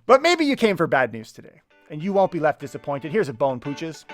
But maybe you came for bad news today, and you won't be left disappointed. Here's a bone, pooches.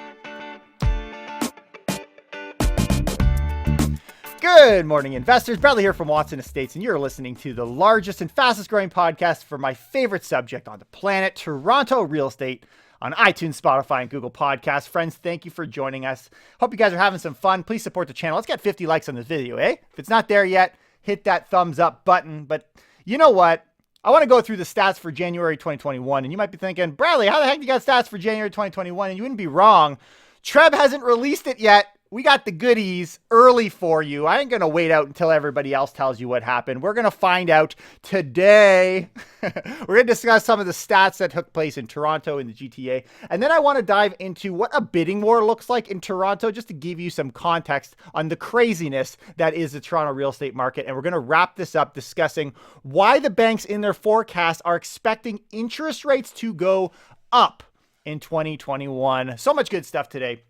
Good morning, investors. Bradley here from Watson Estates, and you're listening to the largest and fastest growing podcast for my favorite subject on the planet, Toronto real estate, on iTunes, Spotify, and Google Podcasts. Friends, thank you for joining us. Hope you guys are having some fun. Please support the channel. Let's get 50 likes on this video, eh? If it's not there yet, hit that thumbs up button. But you know what? I want to go through the stats for January 2021, and you might be thinking, Bradley, how the heck do you got stats for January 2021? And you wouldn't be wrong. Treb hasn't released it yet. We got the goodies early for you. I ain't going to wait out until everybody else tells you what happened. We're going to find out today. We're going to discuss some of the stats that took place in Toronto in the GTA. And then I want to dive into what a bidding war looks like in Toronto, just to give you some context on the craziness that is the Toronto real estate market. And we're going to wrap this up discussing why the banks in their forecast are expecting interest rates to go up in 2021. So much good stuff today.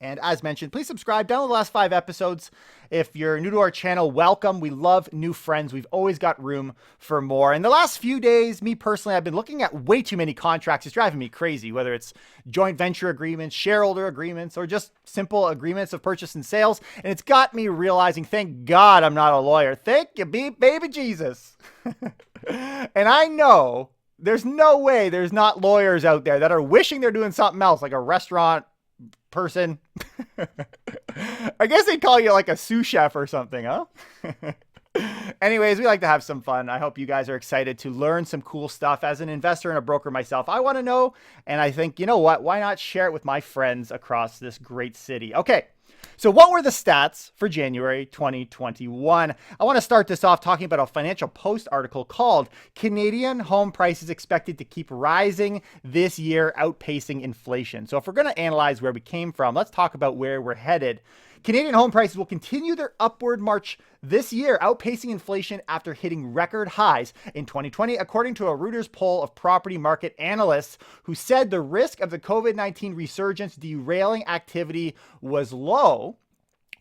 And as mentioned, please subscribe. Download the last 5 episodes. If you're new to our channel, welcome. We love new friends. We've always got room for more. In the last few days, me personally, I've been looking at way too many contracts. It's driving me crazy, whether it's joint venture agreements, shareholder agreements, or just simple agreements of purchase and sales. And it's got me realizing, thank God I'm not a lawyer. Thank you, baby Jesus. And I know there's no way there's not lawyers out there that are wishing they're doing something else, like a restaurant person. I guess they'd call you like a sous chef or something, huh? Anyways, we like to have some fun. I hope you guys are excited to learn some cool stuff. As an investor and a broker myself, I want to know, and I think, you know what? Why not share it with my friends across this great city? Okay. So what were the stats for January 2021? I want to start this off talking about a Financial Post article called Canadian Home Prices Expected to Keep Rising This Year, Outpacing Inflation. So if we're going to analyze where we came from, let's talk about where we're headed. Canadian home prices will continue their upward march this year, outpacing inflation after hitting record highs in 2020, according to a Reuters poll of property market analysts who said the risk of the COVID-19 resurgence derailing activity was low.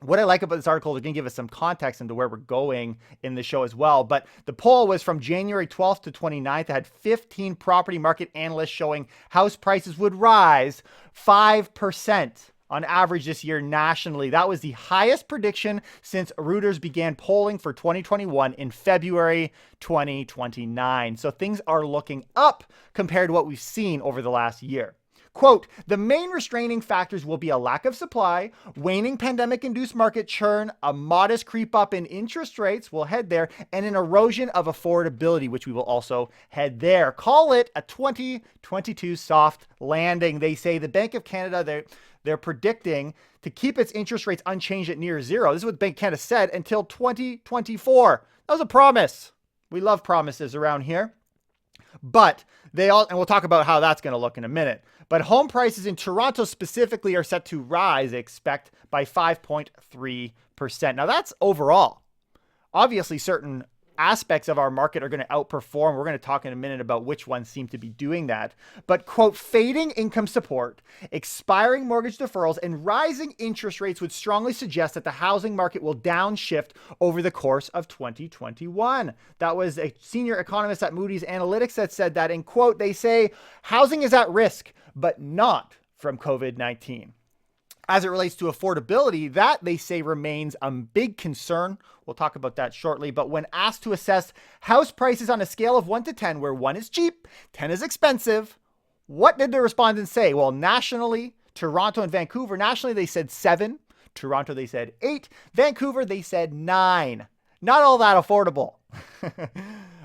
What I like about this article is going to give us some context into where we're going in the show as well. But the poll was from January 12th to 29th. It had 15 property market analysts showing house prices would rise 5% on average this year nationally. That was the highest prediction since Reuters began polling for 2021 in February 2029. So things are looking up compared to what we've seen over the last year. Quote, the main restraining factors will be a lack of supply, waning pandemic-induced market churn, a modest creep up in interest rates, we'll head there, and an erosion of affordability, which we will also head there. Call it a 2022 soft landing. They say the Bank of Canada, they're predicting to keep its interest rates unchanged at near zero. This is what Bank of Canada said until 2024. That was a promise. We love promises around here. But and we'll talk about how that's going to look in a minute. But home prices in Toronto specifically are set to rise, they expect, by 5.3%. Now that's overall. Obviously, certain aspects of our market are going to outperform. We're going to talk in a minute about which ones seem to be doing that. But, quote, fading income support, expiring mortgage deferrals, and rising interest rates would strongly suggest that the housing market will downshift over the course of 2021. That was a senior economist at Moody's Analytics that said that, and quote, they say housing is at risk, but not from COVID-19. As it relates to affordability, that they say remains a big concern. We'll talk about that shortly. But when asked to assess house prices on a scale of 1 to 10, where 1 is cheap, 10 is expensive, what did the respondents say? Well, nationally, Toronto and Vancouver, nationally, they said 7. Toronto, they said 8. Vancouver, they said 9. Not all that affordable.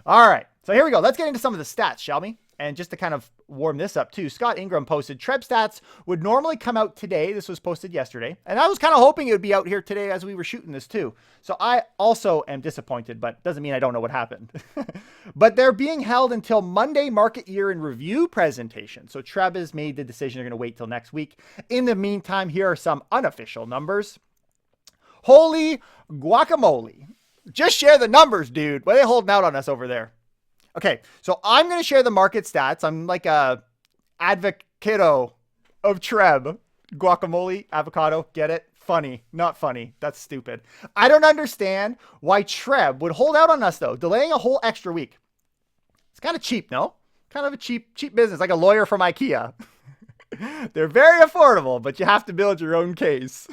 All right. So here we go. Let's get into some of the stats, shall we? And just to kind of warm this up too, Scott Ingram posted Treb stats would normally come out today. This was posted yesterday. And I was kind of hoping it would be out here today as we were shooting this too. So I also am disappointed, but doesn't mean I don't know what happened. But they're being held until Monday market year in review presentation. So Treb has made the decision they're going to wait till next week. In the meantime, here are some unofficial numbers. Holy guacamole. Just share the numbers, dude. Why are they holding out on us over there? Okay, so I'm going to share the market stats. I'm like a advocado of Treb. Guacamole, avocado, get it? Funny, not funny. That's stupid. I don't understand why Treb would hold out on us, though, delaying a whole extra week. It's kind of cheap, no? Kind of a cheap business, like a lawyer from IKEA. They're very affordable, but you have to build your own case.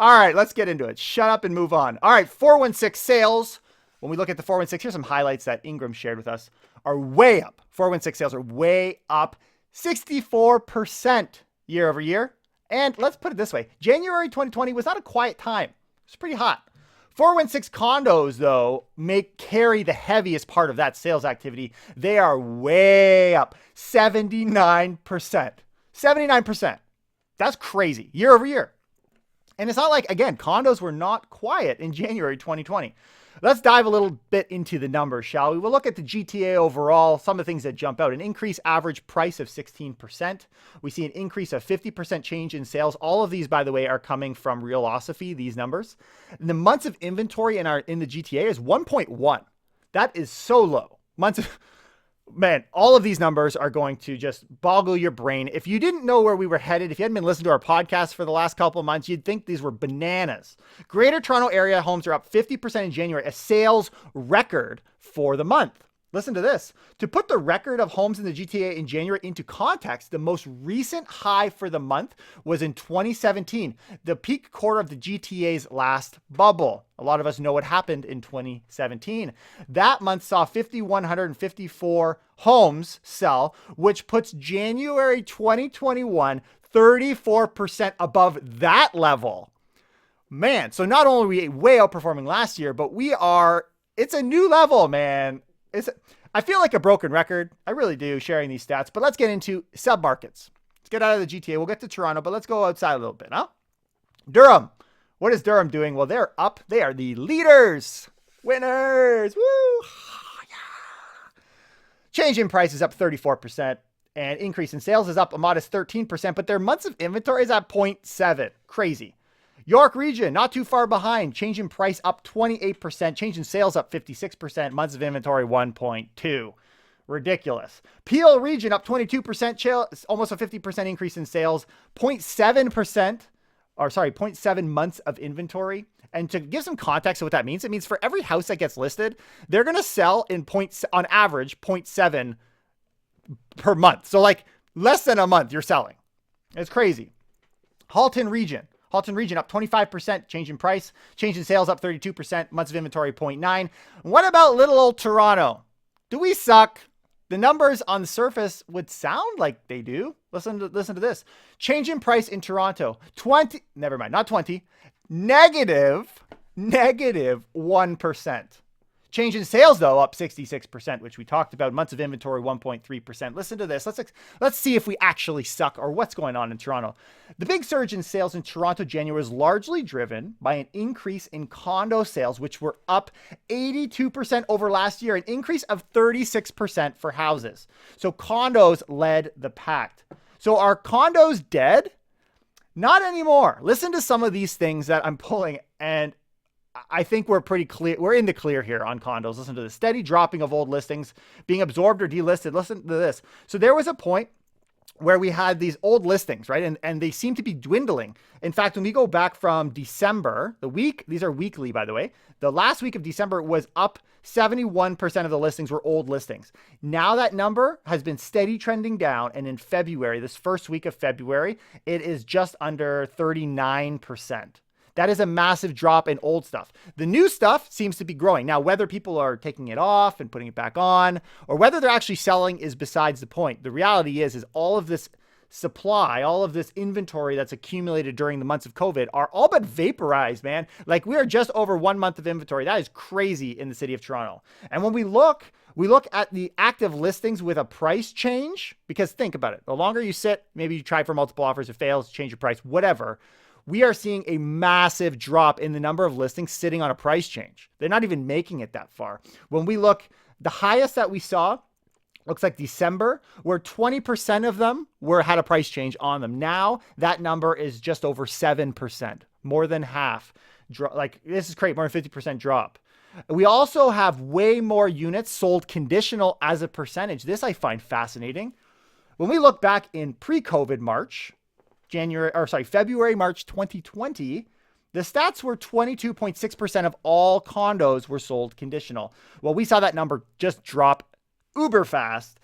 All right, let's get into it. Shut up and move on. All right, 416 sales. When we look at the 416, here's some highlights that Ingram shared with us, are way up. 416 sales are way up 64% year over year. And let's put it this way. January 2020 was not a quiet time. It's pretty hot. 416 condos, though, carry the heaviest part of that sales activity. They are way up 79%. 79%. That's crazy year over year. And it's not like, again, condos were not quiet in January 2020. Let's dive a little bit into the numbers, shall we? We'll look at the GTA overall, some of the things that jump out. An increased average price of 16%. We see an increase of 50% change in sales. All of these, by the way, are coming from Realosophy, these numbers. And the months of inventory in the GTA is 1.1. That is so low. Man, all of these numbers are going to just boggle your brain. If you didn't know where we were headed, if you hadn't been listening to our podcast for the last couple of months, you'd think these were bananas. Greater Toronto Area homes are up 50% in January, a sales record for the month. Listen to this. To put the record of homes in the GTA in January into context, the most recent high for the month was in 2017, the peak quarter of the GTA's last bubble. A lot of us know what happened in 2017. That month saw 5,154 homes sell, which puts January 2021 34% above that level. Man, so not only are we way outperforming last year, but it's a new level, man. I feel like a broken record. I really do, sharing these stats. But let's get into submarkets. Let's get out of the GTA. We'll get to Toronto, but let's go outside a little bit, huh? Durham. What is Durham doing? Well, they're up. They are the leaders. Winners. Woo! Yeah. Change in price is up 34%. And increase in sales is up a modest 13%. But their months of inventory is at 0.7. Crazy. York region, not too far behind. Change in price up 28%. Change in sales up 56%. Months of inventory 1.2. Ridiculous. Peel region up 22%. Almost a 50% increase in sales. 0.7 months of inventory. And to give some context of what that means, it means for every house that gets listed, they're going to sell on average 0.7 per month. So like less than a month you're selling. It's crazy. Halton region up 25%, change in price, change in sales up 32%, months of inventory 0.9. What about little old Toronto? Do we suck? The numbers on the surface would sound like they do. Listen to this. Change in price in Toronto, negative 1%. Change in sales, though, up 66%, which we talked about. Months of inventory, 1.3%. Listen to this. Let's see if we actually suck or what's going on in Toronto. The big surge in sales in Toronto January was largely driven by an increase in condo sales, which were up 82% over last year, an increase of 36% for houses. So condos led the pack. So are condos dead? Not anymore. Listen to some of these things that I'm pulling, and I think we're pretty clear. We're in the clear here on condos. Listen to the steady dropping of old listings being absorbed or delisted. Listen to this. So there was a point where we had these old listings, right? And they seem to be dwindling. In fact, when we go back from December, these are weekly, by the way, the last week of December was up 71% of the listings were old listings. Now that number has been steady trending down. And in February, this first week of February, it is just under 39%. That is a massive drop in old stuff. The new stuff seems to be growing. Now, whether people are taking it off and putting it back on, or whether they're actually selling is besides the point. The reality is all of this supply, all of this inventory that's accumulated during the months of COVID are all but vaporized, man. Like we are just over 1 month of inventory. That is crazy in the city of Toronto. And when we look at the active listings with a price change, because think about it. The longer you sit, maybe you try for multiple offers, it fails, change your price, whatever. We are seeing a massive drop in the number of listings sitting on a price change. They're not even making it that far. When we look, the highest that we saw looks like December, where 20% of them had a price change on them. Now that number is just over 7%, more than half. Like this is great, more than 50% drop. We also have way more units sold conditional as a percentage. This I find fascinating. When we look back in pre-COVID February, March 2020, the stats were 22.6% of all condos were sold conditional. Well, we saw that number just drop uber fast.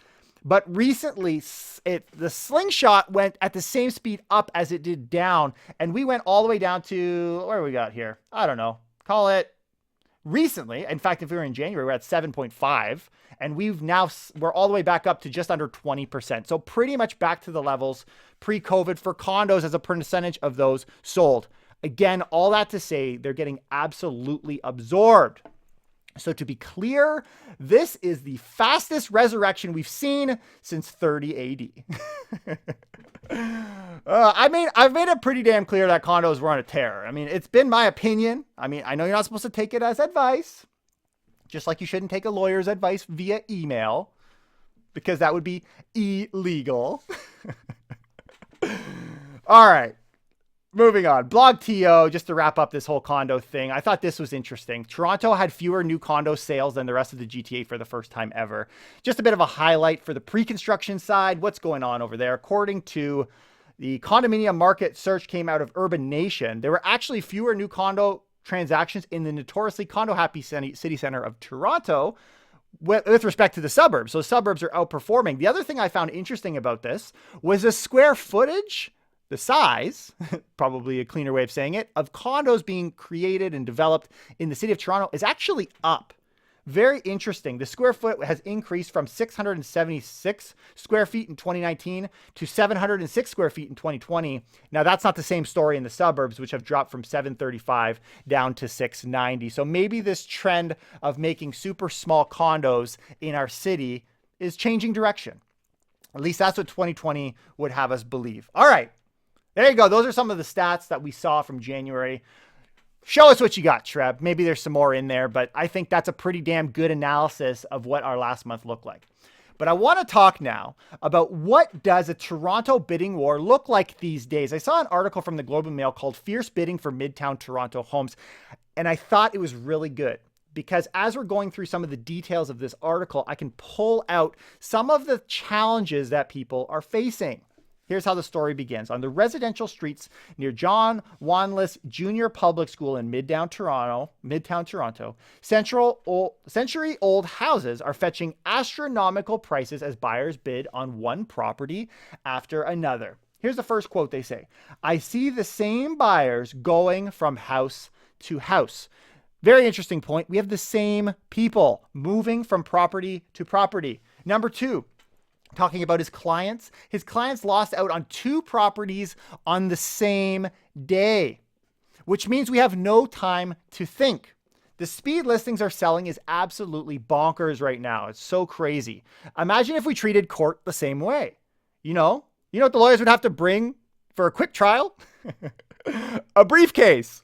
But recently, the slingshot went at the same speed up as it did down. And we went all the way down to, where we got here? I don't know. Call it recently. In fact, if we were in January, we're at 7.5. And we're all the way back up to just under 20%. So pretty much back to the levels pre-COVID for condos as a percentage of those sold. Again, all that to say, they're getting absolutely absorbed. So to be clear, this is the fastest resurrection we've seen since 30 AD. I've made it pretty damn clear that condos were on a tear. I mean, it's been my opinion. I mean, I know you're not supposed to take it as advice, just like you shouldn't take a lawyer's advice via email, because that would be illegal. All right. Moving on. Blog TO, just to wrap up this whole condo thing. I thought this was interesting. Toronto had fewer new condo sales than the rest of the GTA for the first time ever. Just a bit of a highlight for the pre-construction side. What's going on over there? According to the condominium market search came out of Urban Nation, there were actually fewer new condo transactions in the notoriously condo-happy city center of Toronto with respect to the suburbs. So suburbs are outperforming. The other thing I found interesting about this was the square footage, the size, probably a cleaner way of saying it, of condos being created and developed in the city of Toronto is actually up. Very interesting. The square foot has increased from 676 square feet in 2019 to 706 square feet in 2020. Now, that's not the same story in the suburbs, which have dropped from 735 down to 690. So maybe this trend of making super small condos in our city is changing direction. At least that's what 2020 would have us believe. All right. There you go. Those are some of the stats that we saw from January. Show us what you got, Trev. Maybe there's some more in there, but I think that's a pretty damn good analysis of what our last month looked like. But I want to talk now about what does a Toronto bidding war look like these days. I saw an article from the Globe and Mail called Fierce Bidding for Midtown Toronto Homes, and I thought it was really good because as we're going through some of the details of this article, I can pull out some of the challenges that people are facing. Here's how the story begins. On the residential streets near John Wanless Junior Public School in Midtown Toronto, century-old houses are fetching astronomical prices as buyers bid on one property after another. Here's the first quote they say. I see the same buyers going from house to house. Very interesting point. We have the same people moving from property to property. Number two, talking about his clients lost out on 2 properties on the same day, which means we have no time to think. The speed listings are selling is absolutely bonkers right now. It's so crazy. Imagine if we treated court the same way. You know what the lawyers would have to bring for a quick trial? A briefcase.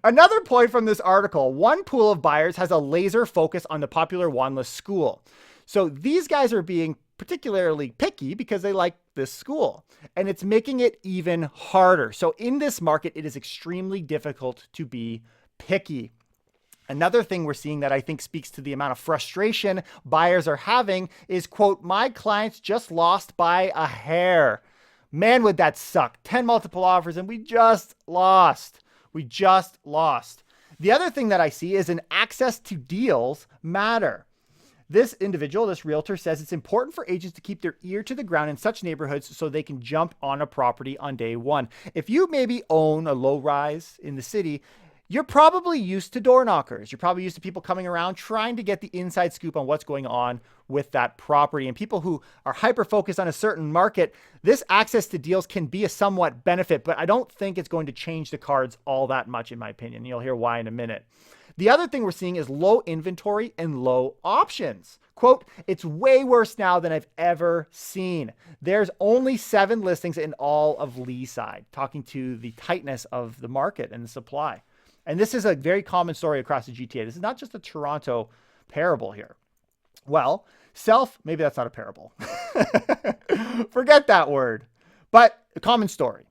Another point from this article, one pool of buyers has a laser focus on the popular Wanless school. So these guys are being particularly picky because they like this school, and it's making it even harder. So in this market, it is extremely difficult to be picky. Another thing we're seeing that I think speaks to the amount of frustration buyers are having is, quote, my clients just lost by a hair. Man, would that suck. 10 multiple offers and we just lost. The other thing that I see is an access to deals matter. This individual, this realtor, says it's important for agents to keep their ear to the ground in such neighborhoods so they can jump on a property on day one. If you maybe own a low rise in the city, you're probably used to door knockers. You're probably used to people coming around trying to get the inside scoop on what's going on with that property. And people who are hyper-focused on a certain market, this access to deals can be a somewhat benefit, but I don't think it's going to change the cards all that much, in my opinion. You'll hear why in a minute. The other thing we're seeing is low inventory and low options. Quote, it's way worse now than I've ever seen. There's only 7 listings in all of Leaside, talking to the tightness of the market and the supply. And this is a very common story across the GTA. This is not just a Toronto parable here. Well, maybe that's not a parable. Forget that word. But a common story.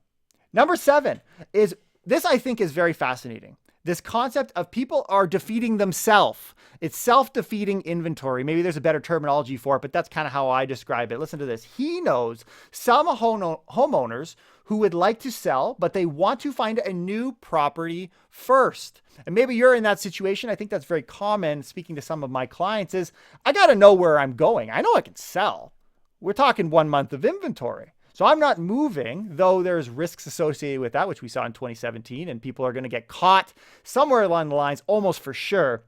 Number 7 is, this I think is very fascinating. This concept of people are defeating themselves. It's self-defeating inventory. Maybe there's a better terminology for it, but that's kind of how I describe it. Listen to this. He knows some homeowners who would like to sell, but they want to find a new property first. And maybe you're in that situation. I think that's very common. Speaking to some of my clients is, I got to know where I'm going. I know I can sell. We're talking 1 month of inventory. So I'm not moving, though there's risks associated with that, which we saw in 2017, and people are going to get caught somewhere along the lines, almost for sure.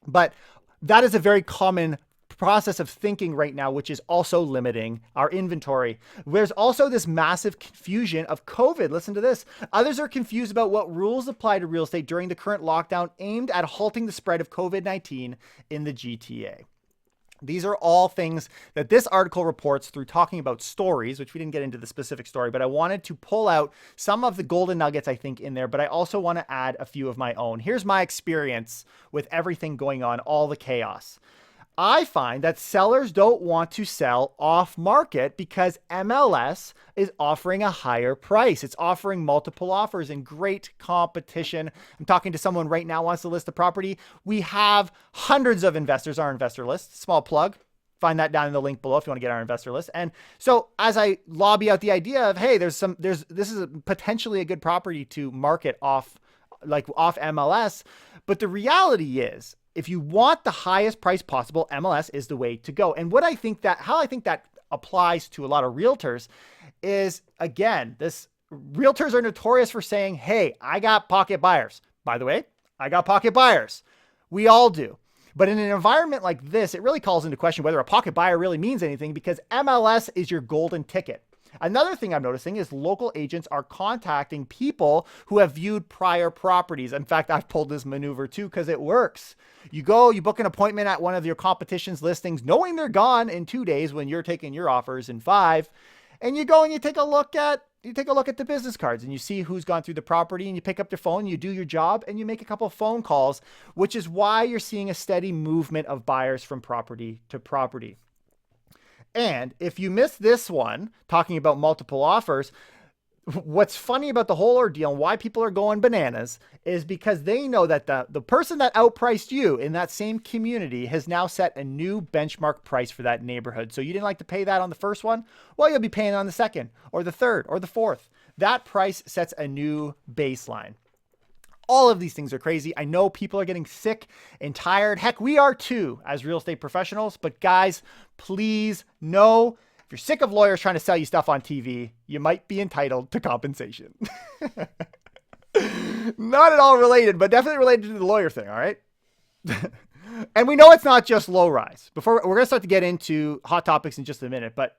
But that is a very common process of thinking right now, which is also limiting our inventory. There's also this massive confusion of COVID. Listen to this. Others are confused about what rules apply to real estate during the current lockdown aimed at halting the spread of COVID-19 in the GTA. These are all things that this article reports through talking about stories, which we didn't get into the specific story, but I wanted to pull out some of the golden nuggets, I think, in there, but I also want to add a few of my own. Here's my experience with everything going on, all the chaos. I find that sellers don't want to sell off market because MLS is offering a higher price. It's offering multiple offers and great competition. I'm talking to someone right now who wants to list a property. We have hundreds of investors on our investor list. Small plug. Find that down in the link below if you want to get our investor list. And so as I lobby out the idea of, hey, this is potentially a good property to market off MLS. But the reality is, if you want the highest price possible, MLS is the way to go. And how I think that applies to a lot of realtors is, again, realtors are notorious for saying, hey, I got pocket buyers. By the way, I got pocket buyers. We all do. But in an environment like this, it really calls into question whether a pocket buyer really means anything, because MLS is your golden ticket. Another thing I'm noticing is local agents are contacting people who have viewed prior properties. In fact, I've pulled this maneuver too because it works. You book an appointment at one of your competition's listings, knowing they're gone in 2 days when you're taking your offers in 5. And you go and you take a look at the business cards and you see who's gone through the property, and you pick up your phone, you do your job, and you make a couple of phone calls, which is why you're seeing a steady movement of buyers from property to property. And if you missed this one, talking about multiple offers, what's funny about the whole ordeal and why people are going bananas is because they know that the person that outpriced you in that same community has now set a new benchmark price for that neighborhood. So you didn't like to pay that on the first one? Well, you'll be paying on the second or the third or the fourth. That price sets a new baseline. All of these things are crazy. I know people are getting sick and tired. Heck, we are too as real estate professionals. But guys, please know, if you're sick of lawyers trying to sell you stuff on TV, you might be entitled to compensation. Not at all related, but definitely related to the lawyer thing, all right? And we know it's not just low rise. We're going to start to get into hot topics in just a minute, but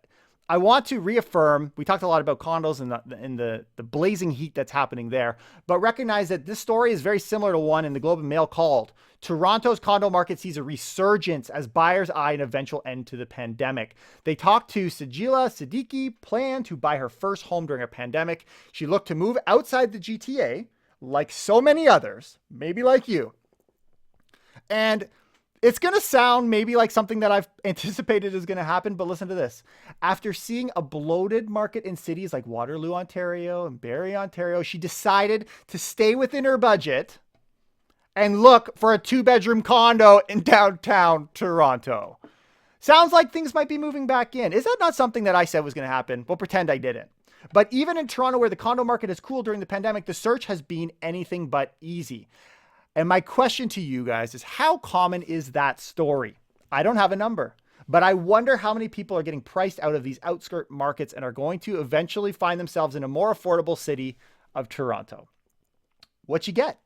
I want to reaffirm, we talked a lot about condos and the blazing heat that's happening there, but recognize that this story is very similar to one in the Globe and Mail called Toronto's condo market sees a resurgence as buyers eye an eventual end to the pandemic. They talked to Sajila Siddiqui, planned to buy her first home during a pandemic. She looked to move outside the GTA, like so many others, maybe like you. And it's going to sound maybe like something that I've anticipated is going to happen, but listen to this. After seeing a bloated market in cities like Waterloo, Ontario and Barrie, Ontario, she decided to stay within her budget and look for a 2-bedroom condo in downtown Toronto. Sounds like things might be moving back in. Is that not something that I said was going to happen? We'll pretend I didn't. But even in Toronto, where the condo market has cooled during the pandemic, the search has been anything but easy. And my question to you guys is, how common is that story? I don't have a number, but I wonder how many people are getting priced out of these outskirt markets and are going to eventually find themselves in a more affordable city of Toronto. What you get?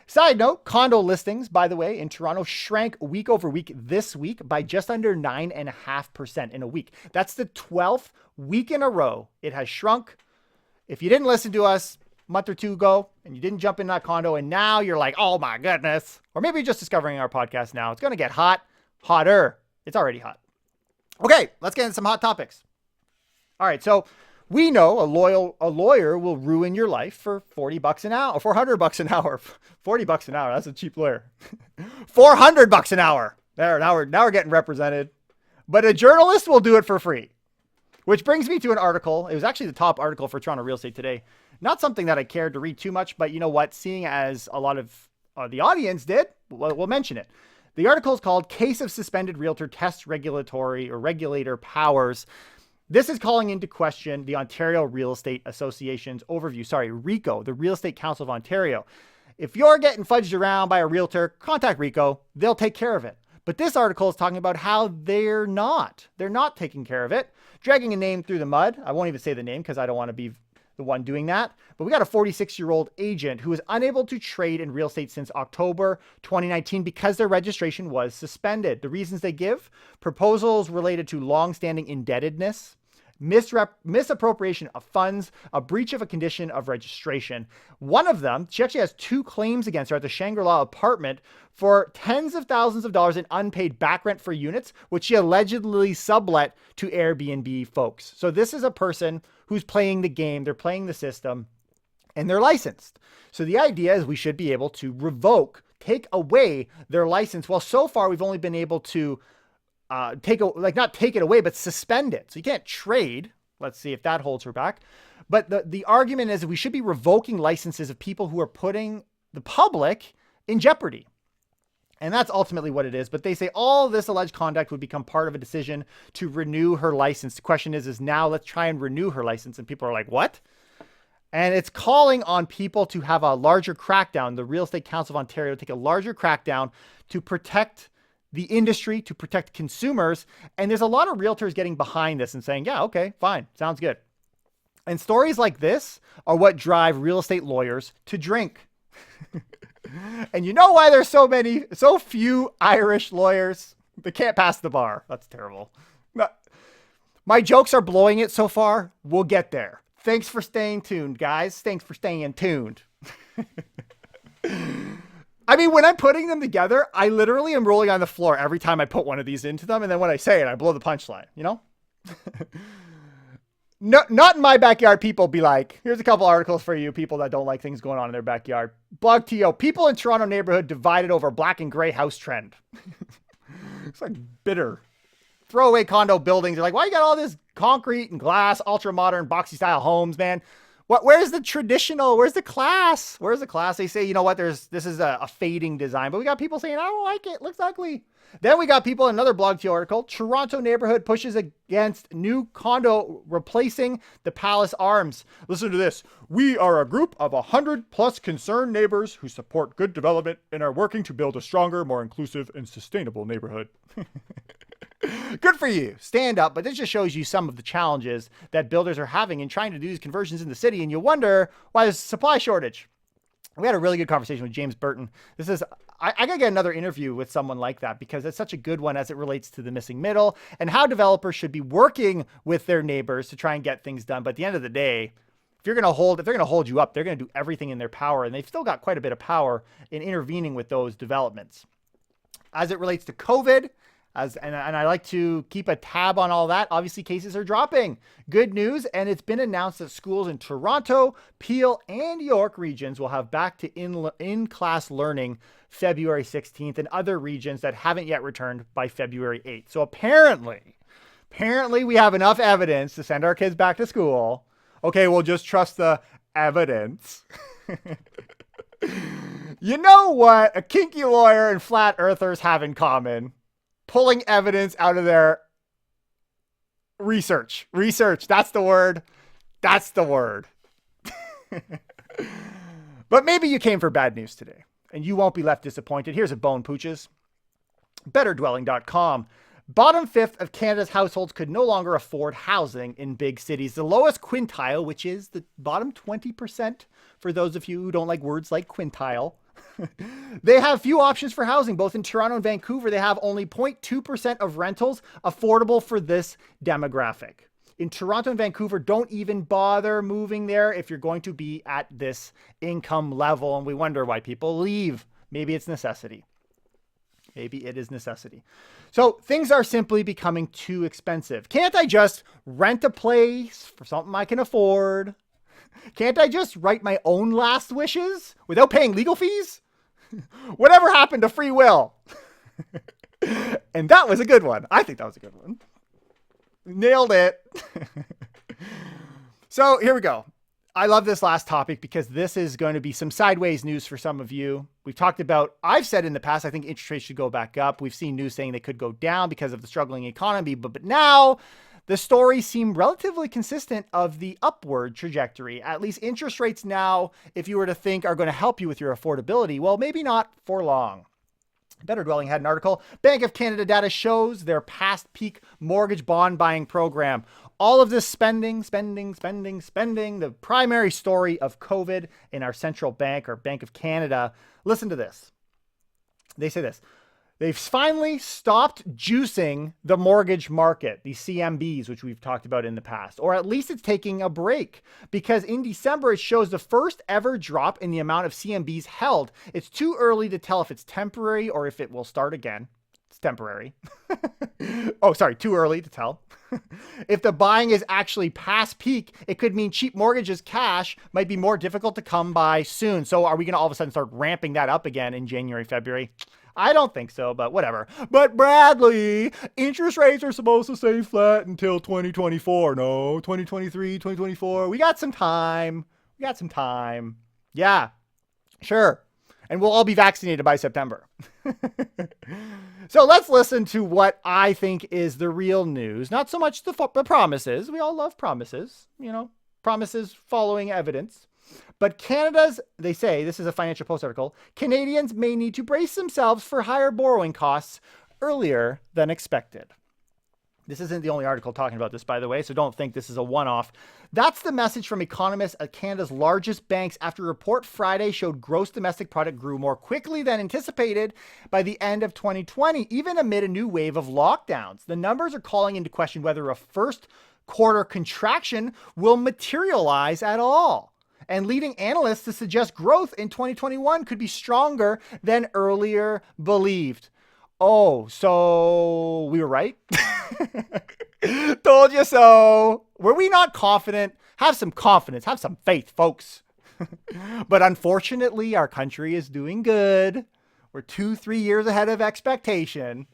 Side note, condo listings, by the way, in Toronto shrank week over week this week by just under 9.5% in a week. That's the 12th week in a row it has shrunk. If you didn't listen to us month or two ago and you didn't jump in that condo and now you're like, oh my goodness, or maybe you're just discovering our podcast now, it's going to get hotter. It's already hot. Okay, let's get into some hot topics. All right, so we know a lawyer will ruin your life for $40 an hour, $400 an hour, $40 an hour. That's a cheap lawyer. $400 an hour. There, now we're getting represented. But a journalist will do it for free. Which brings me to an article. It was actually the top article for Toronto Real Estate today. Not something that I cared to read too much, but you know what? Seeing as a lot of the audience did, we'll mention it. The article is called Case of Suspended Realtor Tests Regulatory or Regulator Powers. This is calling into question the Ontario Real Estate Association's overview. Sorry, RECO, the Real Estate Council of Ontario. If you're getting fudged around by a realtor, contact RECO. They'll take care of it. But this article is talking about how they're not. They're not taking care of it. Dragging a name through the mud. I won't even say the name because I don't want to be the one doing that. But we got a 46-year-old agent who was unable to trade in real estate since October 2019 because their registration was suspended. The reasons they give: proposals related to long-standing indebtedness, misappropriation of funds, a breach of a condition of registration. One of them, she actually has 2 claims against her at the Shangri-La apartment for tens of thousands of dollars in unpaid back rent for units, which she allegedly sublet to Airbnb folks. So this is a person who's playing the game, they're playing the system, and they're licensed. So the idea is we should be able to revoke, take away their license. Well, so far we've only been able to not take it away, but suspend it. So you can't trade. Let's see if that holds her back. But the argument is that we should be revoking licenses of people who are putting the public in jeopardy. And that's ultimately what it is. But they say all this alleged conduct would become part of a decision to renew her license. The question is now let's try and renew her license. And people are like, what? And it's calling on people to have a larger crackdown. The Real Estate Council of Ontario take a larger crackdown to protect the industry, to protect consumers. And there's a lot of realtors getting behind this and saying, yeah, okay, fine. Sounds good. And stories like this are what drive real estate lawyers to drink. And you know why there's so few Irish lawyers? They can't pass the bar. That's terrible. My jokes are blowing it so far. We'll get there. Thanks for staying tuned, guys. Thanks for staying tuned. I mean, when I'm putting them together, I literally am rolling on the floor every time I put one of these into them. And then when I say it, I blow the punchline, you know? No, not in my backyard. People be like, here's a couple articles for you people that don't like things going on in their backyard. Blog TO, people in Toronto neighborhood divided over black and gray house trend. It's like bitter. Throwaway condo buildings. They're like, why you got all this concrete and glass, ultra modern, boxy style homes, man? Where's the traditional? Where's the class? Where's the class? They say, you know what? This is a fading design, but we got people saying, I don't like it. Looks ugly. Then we got people in another blog TO article. Toronto neighborhood pushes against new condo replacing the Palace Arms. Listen to this. We are a group of 100+ concerned neighbors who support good development and are working to build a stronger, more inclusive and sustainable neighborhood. Good for you. Stand up. But this just shows you some of the challenges that builders are having in trying to do these conversions in the city. And you wonder why there's a supply shortage. We had a really good conversation with James Burton. I gotta get another interview with someone like that because it's such a good one as it relates to the missing middle and how developers should be working with their neighbors to try and get things done. But at the end of the day, if they're going to hold you up, they're going to do everything in their power. And they've still got quite a bit of power in intervening with those developments. As it relates to COVID, and I like to keep a tab on all that. Obviously, cases are dropping. Good news. And it's been announced that schools in Toronto, Peel, and York regions will have back to in-class learning February 16th, and other regions that haven't yet returned by February 8th. So apparently we have enough evidence to send our kids back to school. Okay, we'll just trust the evidence. You know what a kinky lawyer and flat earthers have in common? Pulling evidence out of their research. That's the word. But maybe you came for bad news today and you won't be left disappointed. Here's a bone, pooches. BetterDwelling.com. Bottom fifth of Canada's households could no longer afford housing in big cities. The lowest quintile, which is the bottom 20%, for those of you who don't like words like quintile, they have few options for housing. Both in Toronto and Vancouver, they have only 0.2% of rentals affordable for this demographic. In Toronto and Vancouver, don't even bother moving there if you're going to be at this income level. And we wonder why people leave. Maybe it's necessity. Maybe it is necessity. So things are simply becoming too expensive. Can't I just rent a place for something I can afford? Can't I just write my own last wishes without paying legal fees? Whatever happened to free will? And that was a good one. I think that was a good one. Nailed it. So here we go. I love this last topic because this is going to be some sideways news for some of you. We've talked about, I've said in the past, I think interest rates should go back up. We've seen news saying they could go down because of the struggling economy, but now the stories seem relatively consistent of the upward trajectory. At least interest rates now, if you were to think, are going to help you with your affordability. Well, maybe not for long. Better Dwelling had an article. Bank of Canada data shows their past peak mortgage bond buying program. All of this spending, the primary story of COVID in our central bank or Bank of Canada. Listen to this. They say this. They've finally stopped juicing the mortgage market, the CMBs, which we've talked about in the past, or at least it's taking a break because in December, it shows the first ever drop in the amount of CMBs held. It's too early to tell if it's temporary or if it will start again. It's temporary. Too early to tell. If the buying is actually past peak, it could mean cheap mortgages cash might be more difficult to come by soon. So are we going to all of a sudden start ramping that up again in January, February? I don't think so, but whatever. But Bradley, interest rates are supposed to stay flat until 2024. No, 2023, 2024. We got some time. Yeah, sure. And we'll all be vaccinated by September. So let's listen to what I think is the real news. Not so much the promises. We all love promises, promises following evidence. But they say, this is a Financial Post article, Canadians may need to brace themselves for higher borrowing costs earlier than expected. This isn't the only article talking about this, by the way, so don't think this is a one-off. That's the message from economists at Canada's largest banks after a report Friday showed gross domestic product grew more quickly than anticipated by the end of 2020, even amid a new wave of lockdowns. The numbers are calling into question whether a first quarter contraction will materialize at all, and leading analysts to suggest growth in 2021 could be stronger than earlier believed. Oh, so we were right? Told you so. Were we not confident? Have some confidence. Have some faith, folks. But unfortunately, our country is doing good. We're 2-3 years ahead of expectation.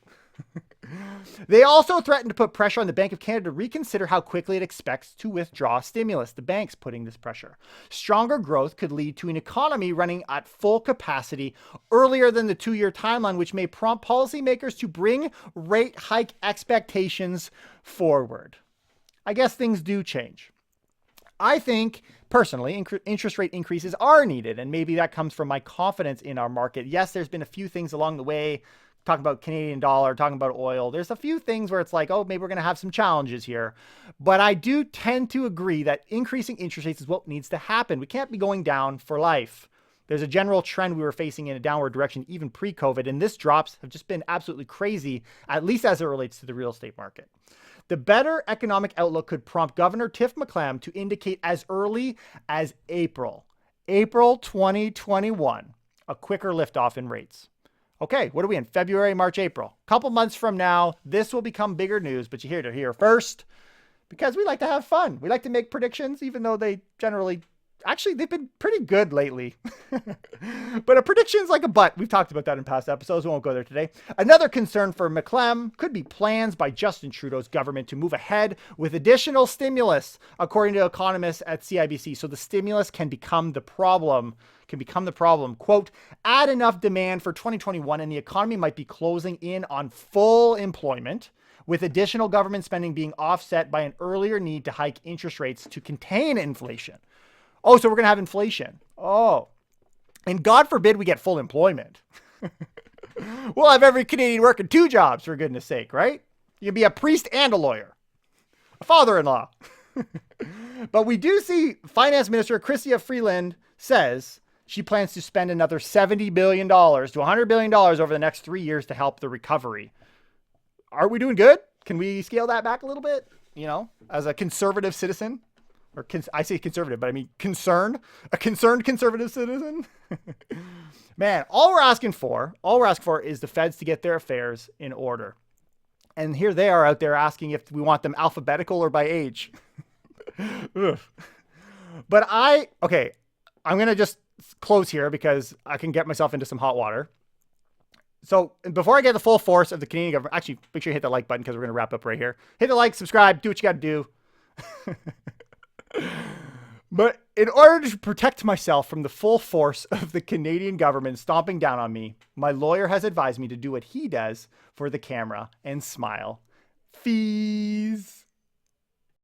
They also threatened to put pressure on the Bank of Canada to reconsider how quickly it expects to withdraw stimulus. The bank's putting this pressure. Stronger growth could lead to an economy running at full capacity earlier than the 2-year timeline, which may prompt policymakers to bring rate hike expectations forward. I guess things do change. I think, personally, interest rate increases are needed, and maybe that comes from my confidence in our market. Yes, there's been a few things along the way, talking about Canadian dollar, talking about oil. There's a few things where it's like, oh, maybe we're going to have some challenges here. But I do tend to agree that increasing interest rates is what needs to happen. We can't be going down for life. There's a general trend we were facing in a downward direction, even pre-COVID, and this drops have just been absolutely crazy, at least as it relates to the real estate market. The better economic outlook could prompt Governor Tiff McClam to indicate as early as April 2021, a quicker liftoff in rates. Okay, what are we in? February, March, April. A couple months from now, this will become bigger news, but you hear it here first because we like to have fun. We like to make predictions, even though they generally, actually, they've been pretty good lately. But a prediction's like a butt. We've talked about that in past episodes. We won't go there today. Another concern for McClem could be plans by Justin Trudeau's government to move ahead with additional stimulus, according to economists at CIBC. So the stimulus can become the problem. Quote, add enough demand for 2021 and the economy might be closing in on full employment, with additional government spending being offset by an earlier need to hike interest rates to contain inflation. Oh, so we're going to have inflation. Oh, and God forbid we get full employment. We'll have every Canadian working 2 jobs, for goodness sake, right? You can be a priest and a lawyer, a father-in-law. But we do see Finance Minister Chrystia Freeland says she plans to spend another $70 billion to $100 billion over the next 3 years to help the recovery. Are we doing good? Can we scale that back a little bit? As a conservative citizen, I say conservative, but I mean a concerned conservative citizen. Man, all we're asking for is the feds to get their affairs in order. And here they are out there asking if we want them alphabetical or by age. But I'm going to just close here because I can get myself into some hot water. So before I get the full force of the Canadian government, actually, make sure you hit the like button because we're going to wrap up right here. Hit the like, subscribe, do what you got to do. But In order to protect myself from the full force of the Canadian government stomping down on me, my lawyer has advised me to do what he does for the camera and smile. Fees.